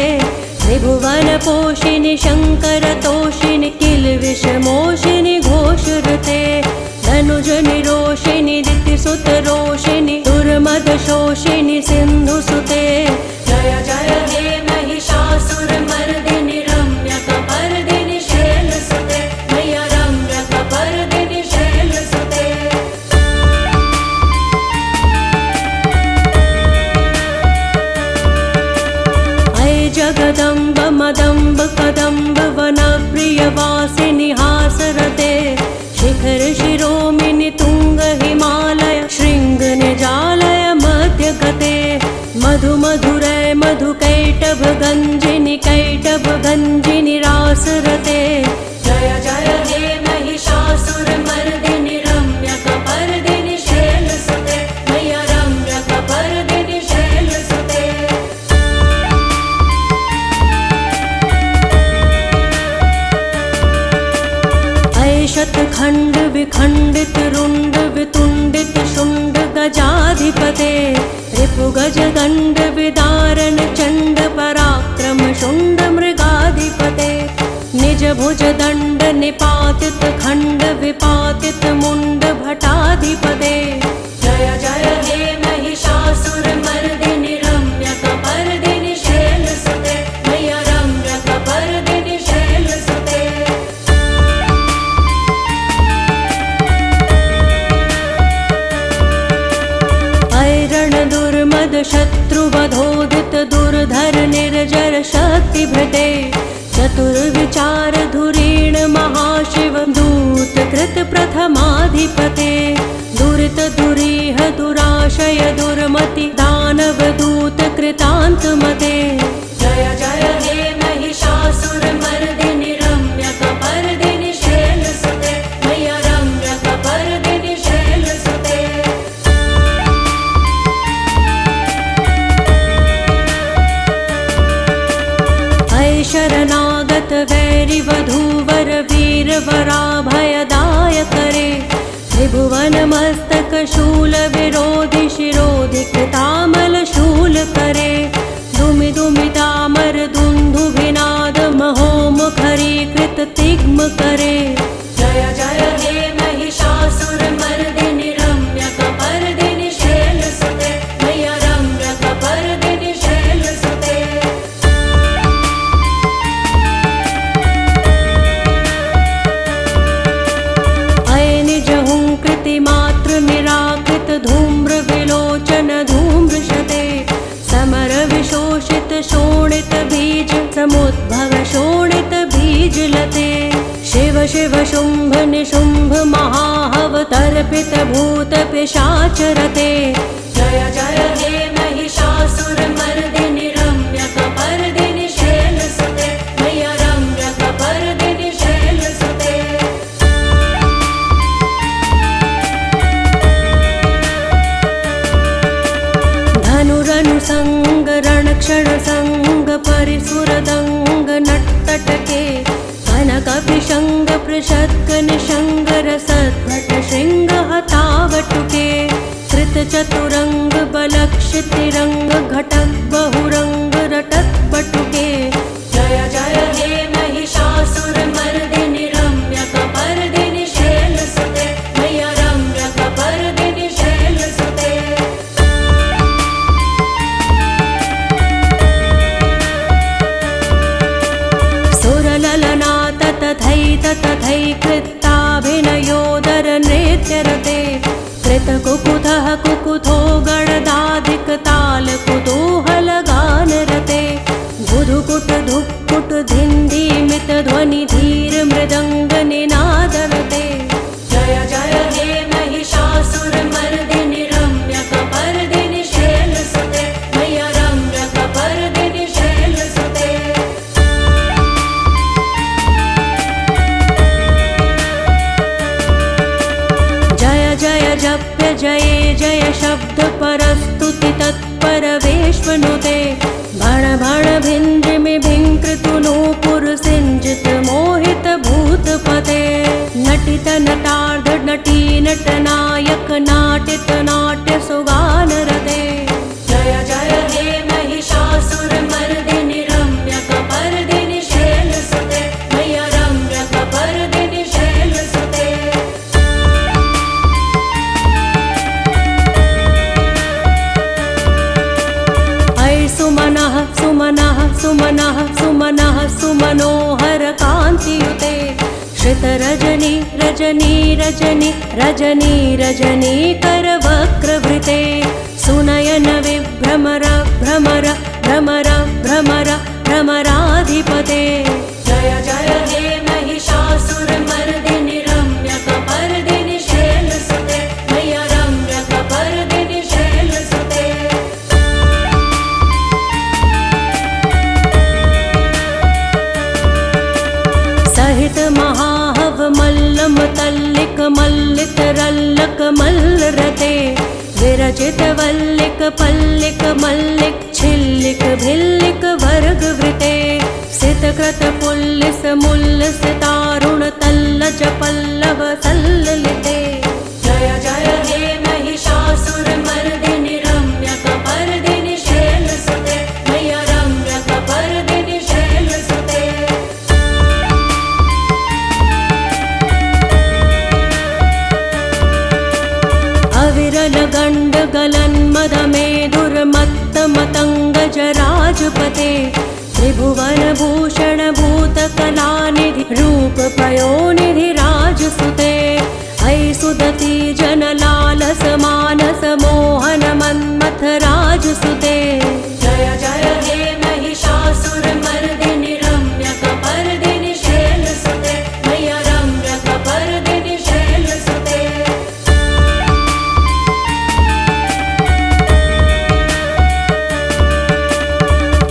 S4: त्रिभुवन पोषिणि शंकर तोषिणि किल्बिषमोषिणि घोषरते। धनुज निरोषिणि दितिसुत रोषिणि दुर्मद शोषिणि सिंधुसुते। जय जय हे महिषासुर मर्दिनि रम्यकपर्दिनि शैलसुते। मैया रम्यकपर्दिनि शैलसुते। जगदम्ब मदम्ब कदम्ब वनप्रियवासिनि हासरते। शिखर शिरोमिनि तुंग हिमालय शृंग निजालय मध्यगते। मधु मधुरय मधुकैटभगञ्जिनि कैटभगञ्जिनि रासरते।
S2: जय जय हे महिषासुरमर्दिनि रम्यकपर्दिनि शैलसुते मैया रम्यकपर्दिनि शैलसुते।
S4: शतखण्ड विखण्डित रुण्ड वितुण्डित शुण्ड गजाधिपते। रिपुगजदण्ड विदारण चण्ड पराक्रम शुण्ड मृगाधिपते। निज भुज दण्ड निपातित खण्ड विपातित मुण्ड भटाधिपते।
S2: जय जय हे महिषासुरमर्दिनि रम्यकपर्दिनि शैलसुते मैया रम्यकपर्दिनि शैलसुते।
S4: दुर्मद शत्रुवधोदित दुर्धर निर्जर शक्तिभृते। चतुर्विचार धुरीण महाशिव दूत कृत प्रथमाधिपते। दुरित दुरीह दुराशय दुर्मति दानव दूत कृतान्तमते।
S2: जय जय हे महिषासुरमर्दिनि रम्यकपर्दिनि शैलसुते मैया रम्यकपर्दिनि शैलसुते।
S4: शरणागत वैरि वधूवर वीर वराभयदाय करे। त्रिभुवन मस्तक शूल विरोधि शिरोधि कृतामल शूल करे। दुमि दुमितामर दुन्दुभिनाद महोमुखरी कृत तिग्म करे।
S2: जय जय हे महिषासुरमर्दिनि रम्यकपर्दिनि शैलसुते मैया रम्यकपर्दिनि शैलसुते।
S4: मात्र निराकृत धूम्र विलोचन धूम्रशते। समर विशोषित शोणित बीज समुद्भव शोणित बीज लते। शिव शिव शुंभ निशुंभ महाहव तर्पित भूत पिशाचरते।
S2: जय जय हे महिषासुरमर्दिनि रम्यकपर्दिनि शैलसुते मैया रम्यकपर्दिनि शैलसुते।
S4: धनुरनुसंग रणक्षण संग परिसुरदंग नट्तटके। कनकपिशंग पृषत्क निशंग रसद्भट शृंग हतावटुके। कृत चतुरंग बलक्षितिरंग घटक बहुरंग रटक बटुके।
S2: जय जय हे महिषासुरमर्दिनि रम्यकपर्दिनि शैलसुते मैया रम्यकपर्दिनि शैलसुते।
S4: तथैकृताभिनयोदर नृत्यरते। कृतकुकुथः कुकुथो गणदाधिक ताल कुतूहलगानरते। धुधुकुट धुक्कुट धिन्धीमित ध्वनि धीर मृदङ्ग निनादरते।
S2: जय जय हे महिषासुरमर्दिनि रम्यकपर्दिनि शैलसुते मैया रम्यकपर्दिनि शैलसुते।
S4: जप्य जये जय शब्द परस्तुति तत्पर वेश्मनुते। भण भण भिन्द्रिमि भिङ्कृतु नूपुर सिञ्जित मोहित भूतपते। नटित नटार्ध नटी नटनायक नाटित नाट्य सुगानरते।
S2: जय जय हे महिषासुरमर्दिनि रम्यकपर्दिनि शैलसुते मैया रम्यकपर्दिनि शैलसुते।
S4: सुमनः सुमनः सुमनः सुमनः सुमनोहर कान्तियुते। श्रित रजनी रजनी रजनी रजनी रजनी करवक्रवृते। सुनयन विभ्रमर भ्रमर भ्रमर भ्रमर भ्रमराधिपते।
S2: जय जय हे महिषासुरमर्दिनि रम्यकपर्दिनि शैलसुते मैया रम्यकपर्दिनि शैलसुते।
S4: मल्लिक पल्लिक मल्लिक छिल्लिक भिल्लिक वर्ग वृते सितकृत पुल्लिस मुल्लिस तारुण तल्लज पल्लव सल्ललिते।
S2: जय जय हे महिषासुरमर्दिनि रम्यकपर्दिनि शैलसुते मैया रम्यकपर्दिनि शैलसुते।
S4: अविरल गण्ड गलन मद मेदुर्मत्त मतंगज राजपते त्रिभुवन भूषण भूत कलानिधि रूप पयोनिधि राजसुते। ऐ सुदती जन लालस मानस मोहन मन्मथ राजसुते।
S2: जय जय हे महिषासुरमर्दिनि रम्यकपर्दिनि शैलसुते मैया रम्यकपर्दिनि शैलसुते।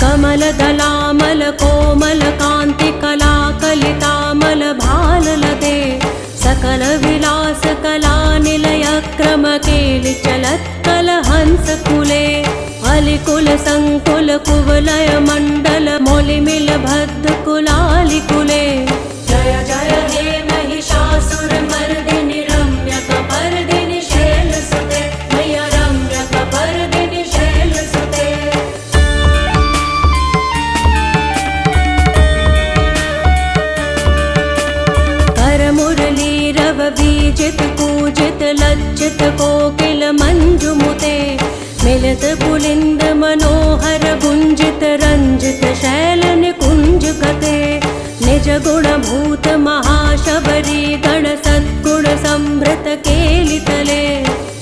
S4: कमल दलामल कोमल कांति कला कलितामल भाललते सकल विलास कला निलय क्रम केलि चलत कल हंस कुले। अलिकुल संकुल कुवलय मंडल मोलिमिल भद्द कुलालि कुले।
S2: जय जय हे महिषासुरमर्दिनि रम्यकपर्दिनि शैलसुते मैया रम्यकपर्दिनि शैलसुते।
S4: करमुरलीरव बीजित कूजित लज्जित कोकिल मंजुमुते मिलित पुलिंद मनोहर गुंजित रंजित शैल निकुंज कते। निज गुण भूत महाशबरी गण सद्गुण संभृत केलितले।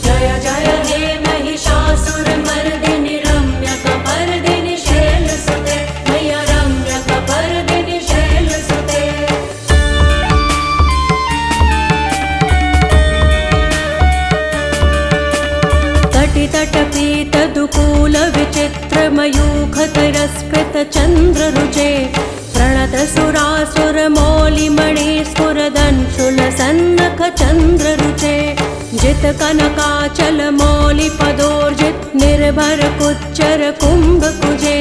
S2: जय जय हे महिषासुरमर्दिनि रम्यकपर्दिनि शैलसुते मैया रम्यकपर्दिनि शैलसुते।
S4: कटितटपीत दुकूल विचित्र मयूख तिरस्कृत चंद्र रुचे प्रणत सुरासुर मौलिमणि स्फुरदंशुल सन्नख चंद्र रुचे। जित कनकाचल मौलि पदोर्जित निर्भर कुच्चर कुंभ कुजे।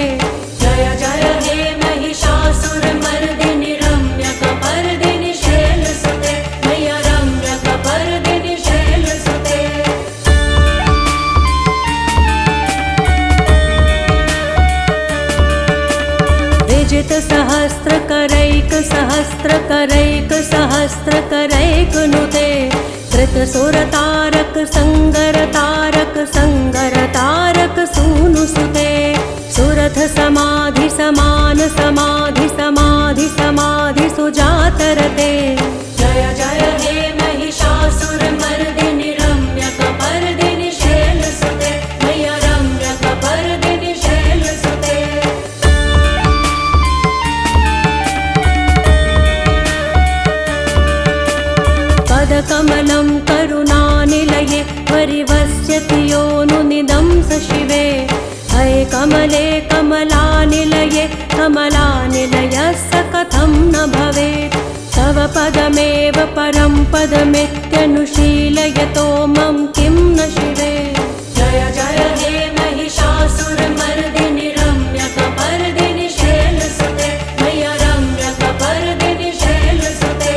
S2: जय जय हे महिषासुरमर्दिनि रम्यकपर्दिनि शैलसुते मैया रम्यकपर्दिनि शैलसुते।
S4: विजित सहस्त्र करैक सहस्त्र करैक सहस्त्र करैक नुते कृत सुर तारक संगर तारक संगर तारक सूनुसुते। सुरथ समाधि समान समाधि समाधि समाधि सुजातरते।
S2: जय जय हे महिषासुरमर्दिनि रम्यकपर्दिनि शैलसुते मैया रम्यकपर्दिनि शैलसुते।
S4: पदकमलं करुणानिलये परिवस्यति योनुनिदं स शिवे। है कमले कमलानिलये कमलानिलयस्य कथं न भवेत्। तव पदमेव परं पदमित्यनुशीलयतो मम किं न शिवे।
S2: जय जय हे महिषासुरमर्दिनि रम्यकपर्दिनि शैलसुते मैया रम्यकपर्दिनि शैलसुते।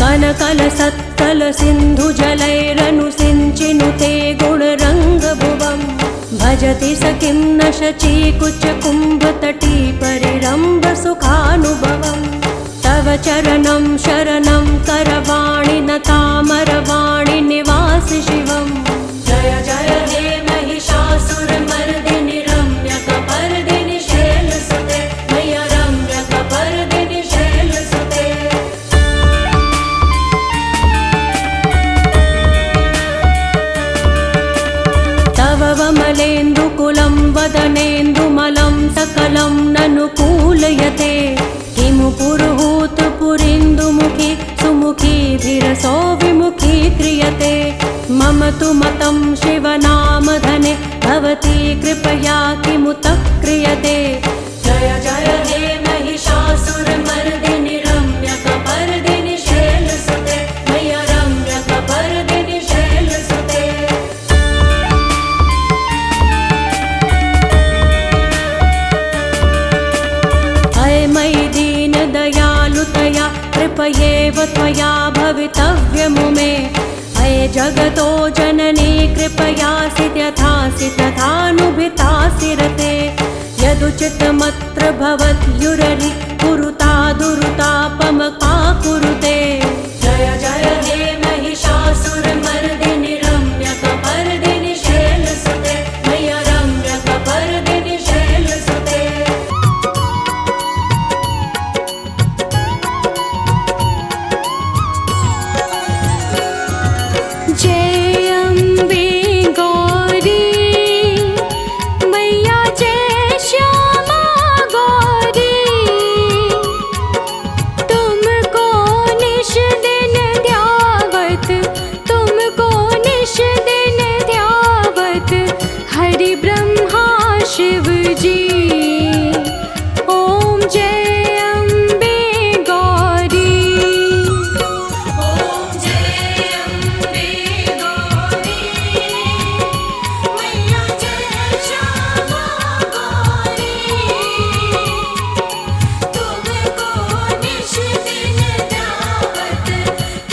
S4: कनकल सत्कल सिंधु जलैरनुसिञ्चिनुते गुणरङ्गभुवम् भजति स किं न शची कुच कुम्भ तटी परिरम्भ सुखानुभवम्। तव चरणं शरणं करवाणि न तामरवाणि निवासि शिवम्।
S2: जय जय हे महिषासुरमर्दिनि रम्यकपर्दिनि शैलसुते मैया रम्यकपर्दिनि शैलसुते।
S4: तव वमलेन्दुकुलं वदनेन्दुमलं सकलं ननुकूलयते। किमु पुरुहूत पुरीन्दुमुखी सुमुखीभिरसो विमुखी क्रियते। मम तु मतं शिवनामधने भवती कृपया किमुत क्रियते।
S2: जय जय हे महिषासुरमर्दिनि रम्यकपर्दिनि शैलसुते
S4: जगतो जननी कृपयासि यथासि तथानुभितासि रते यदुचितमत्र भवत्युररि कुरुता दुरुतापमका कुरुते जय जय हे महिषासुरमर्दिनि रम्यकपर्दिनि शैलसुते मय्य रम्यकपर्दिनि शैलसुते।
S1: जय अम्बे गौरी मैया जय श्यामा गौरी तुमको निश दिन ध्यावत तुमको निश दिन ध्यावत हरि ब्रह्मा शिव जी ओम जय अम्बे गौरी
S2: ओम जय अम्बे गौरी मैया जय श्यामा गौरी तुमको निश दिन ध्यावत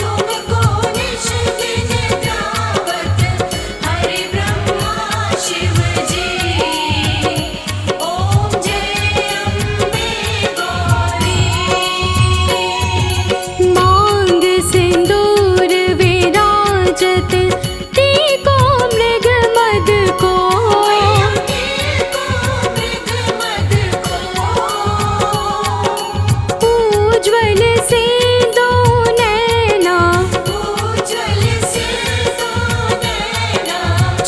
S2: तुमको निश दिन ध्यावत हरि ब्रह्मा शिव जी ओम जय अम्बे गौरी।
S1: मांग सिंदूर विराजत टीको मृग मद को उज्ज्वल से दो नैना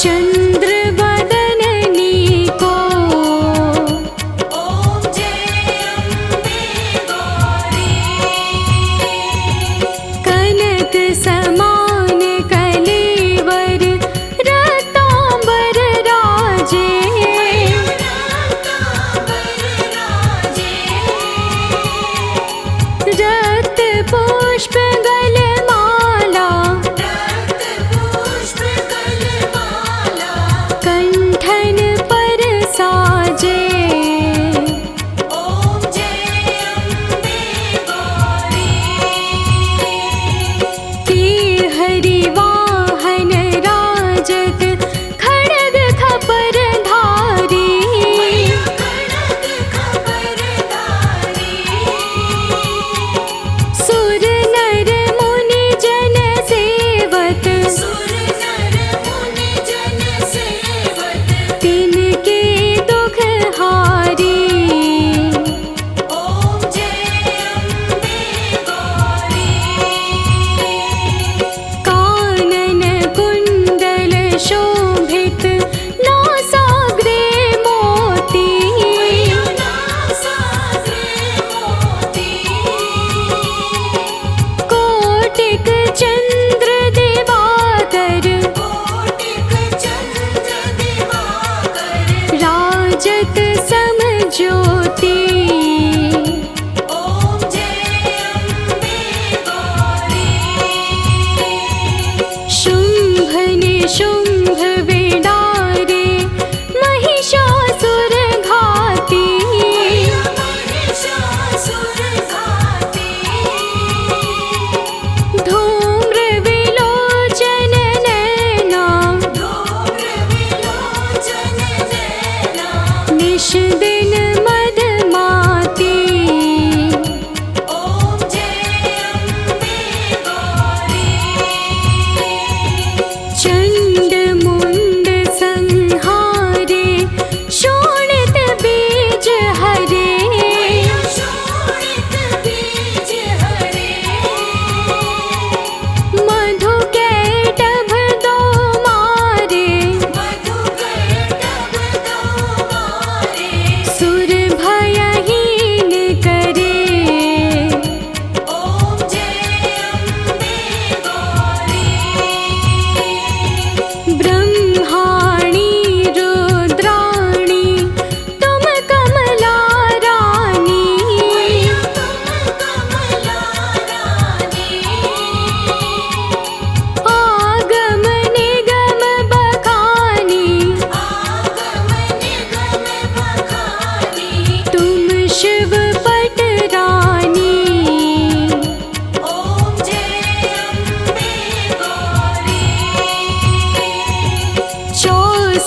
S1: चंद्र बदननी को कनक समान कलेवर रतांबर राजे रक्त पुष्प गलमाला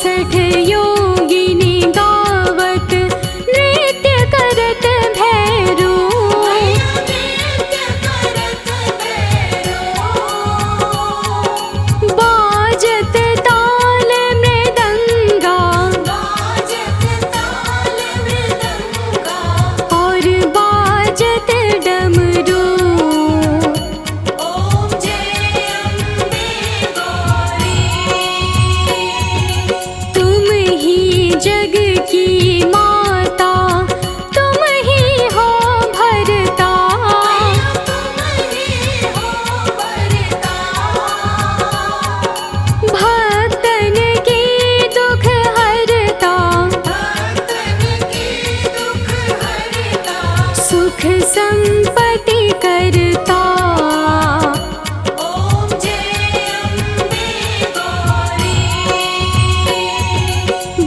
S1: 64 योगिनी गावत नृत्य करत भैरो। बाजत ताल मृदंगा और बाजत डमरू। तुम ही जग की माता, तुम ही हो भरता। भक्तन के दुख हरता, सुख संपत्ति करता।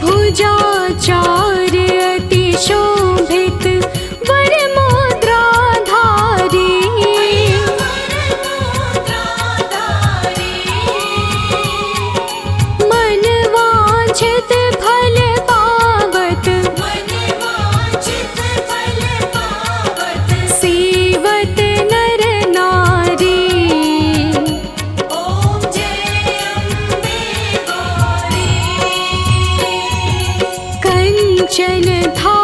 S1: भुजाचार अति शोभित वर मुद्राधारी। मन वांछित फल पावत, सेवत नर नारी। कंचन था